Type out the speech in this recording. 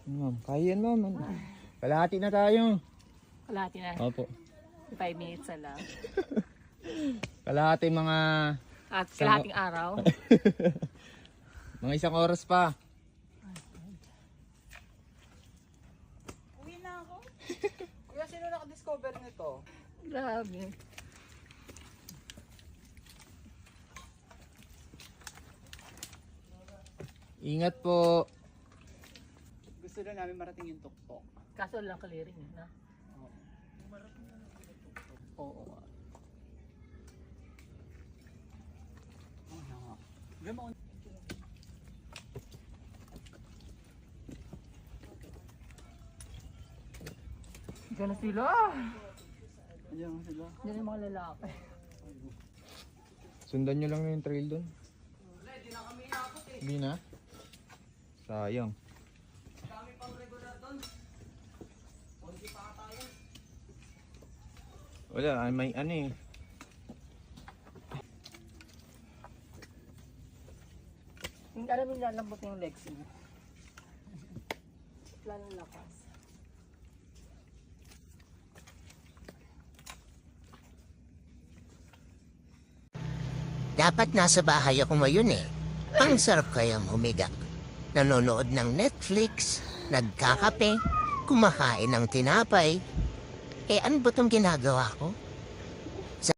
Ma'am, kaya yan, ma'am. Kalahati na tayo. Kalahati na. Opo. 5 minutes na lang. Kalahati mga... At kalahating araw. mga isang oras pa. Uwi na ako. Kuya, sino nakadiscover nito? Grabe. Ingat po. Gusto na namin marating yung tuktok. Kaso lang clearing na. Oo. Gama. Diyan na sila. Andiyan na sila. Diyan yung mga lalaki. Sundan nyo lang yung trail doon. Hindi na. Sayang. Kami pang regular doon. Konti pa tayo. Wala, may ano eh. Hindi alam yung lalambot yung legs mo. Lalong lakas. Dapat nasa bahay ako ngayon eh. Ang sarap kayang humiga. Nanonood ng Netflix, nagkakape, kumakain ng tinapay. Eh ano ba itong ginagawa ko?